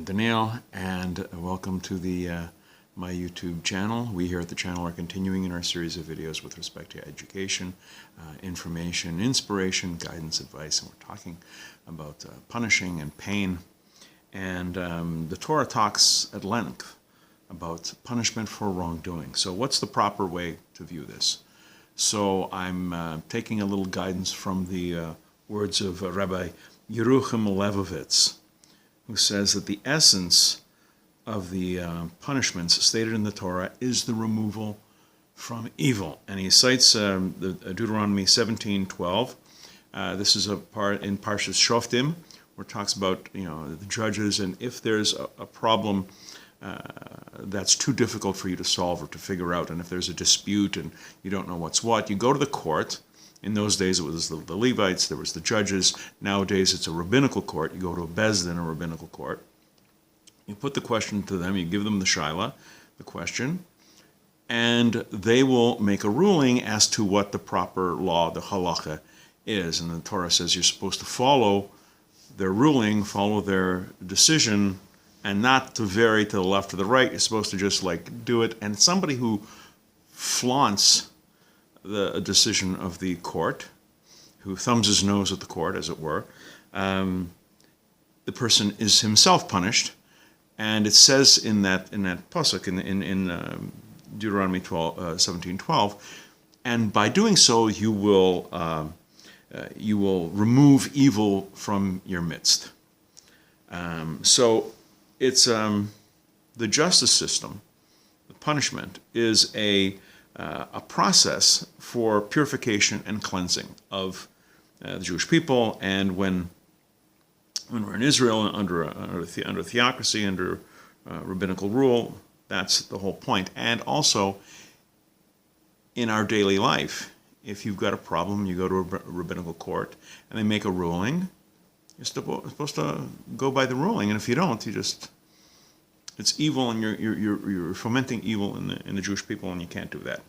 I'm Daniel, and welcome to my YouTube channel. We here at the channel are continuing in our series of videos with respect to education, information, inspiration, guidance, advice, and we're talking about punishing and pain. And the Torah talks at length about punishment for wrongdoing. So what's the proper way to view this? So I'm taking a little guidance from the words of Rabbi Yeruchem Levovitz, who says that the essence of the punishments stated in the Torah is the removal from evil. And he cites the Deuteronomy 17:12. This is a part in Parshas Shoftim, where it talks about the judges, and if there's a problem that's too difficult for you to solve or to figure out, and if there's a dispute and you don't know what's what, you go to the court. In those days, it was the Levites, there was the judges. Nowadays, it's a rabbinical court. You go to a bezdin, a rabbinical court. You put the question to them, you give them the shaila, the question, and they will make a ruling as to what the proper law, the halacha, is. And the Torah says you're supposed to follow their ruling, follow their decision, and not to vary to the left or the right. You're supposed to just do it. And somebody who flaunts the decision of the court, who thumbs his nose at the court, as it were, the person is himself punished. And it says in that pasuk in Deuteronomy 17:12, and by doing so you will remove evil from your midst. So it's the justice system. The punishment is a process for purification and cleansing of the Jewish people. And when we're in Israel under theocracy, under rabbinical rule, that's the whole point. And also in our daily life, if you've got a problem, you go to a rabbinical court and they make a ruling, you're supposed to go by the ruling. And if you don't, it's evil, and you're fomenting evil in the Jewish people, and you can't do that.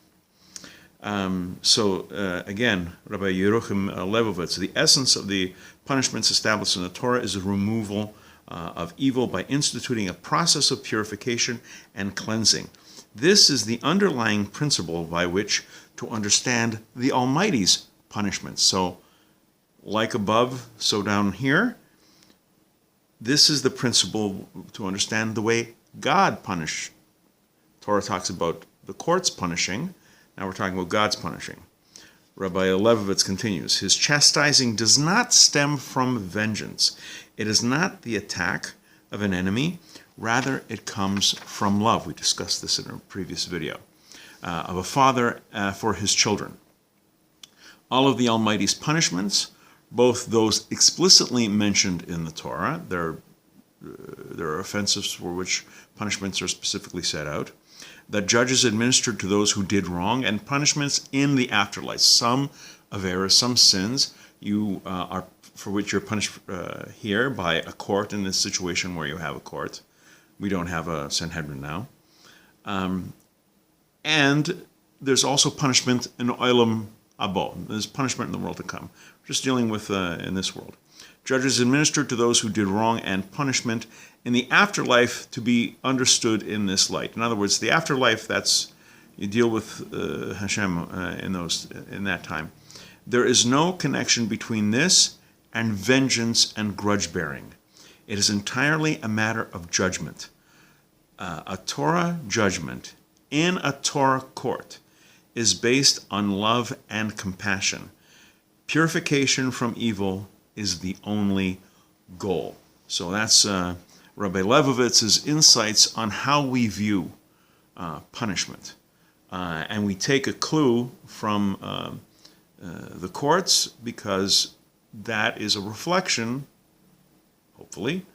Again, Rabbi Yeruchem Levovitz, the essence of the punishments established in the Torah is the removal of evil by instituting a process of purification and cleansing. This is the underlying principle by which to understand the Almighty's punishments. So, like above, so down here. This is the principle to understand the way God punished. Torah talks about the courts punishing. Now we're talking about God's punishing. Rabbi Levovitz continues, his chastising does not stem from vengeance. It is not the attack of an enemy. Rather, it comes from love. We discussed this in a previous video. Of a father for his children. All of the Almighty's punishments, both those explicitly mentioned in the Torah, there are offenses for which punishments are specifically set out, that judges administered to those who did wrong, and punishments in the afterlife. Some averas, some sins, for which you're punished here by a court in this situation where you have a court. We don't have a Sanhedrin now. And there's also punishment in Olam Abo. There's punishment in the world to come. We're just dealing with in this world. Judges administered to those who did wrong, and punishment in the afterlife to be understood in this light. In other words, the afterlife, you deal with Hashem in that time. There is no connection between this and vengeance and grudge bearing. It is entirely a matter of judgment. A Torah judgment in a Torah court is based on love and compassion. Purification from evil is the only goal. So that's Rabbi Levovitz's insights on how we view punishment. And we take a clue from the courts, because that is a reflection, hopefully,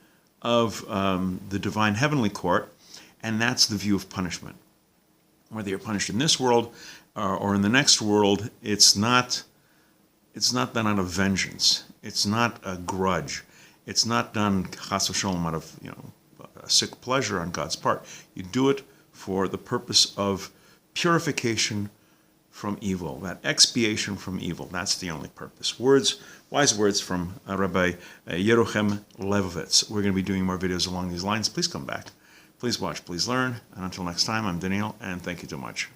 of the divine heavenly court, and that's the view of punishment. Whether you're punished in this world or in the next world, it's not done out of vengeance. It's not a grudge. It's not done chas v'sholom out of a sick pleasure on God's part. You do it for the purpose of purification from evil, that expiation from evil. That's the only purpose. Words wise words from Rabbi Yeruchem Levovitz. We're going to be doing more videos along these lines. Please come back. Please watch, please learn. And until next time, I'm Daniel, and thank you so much.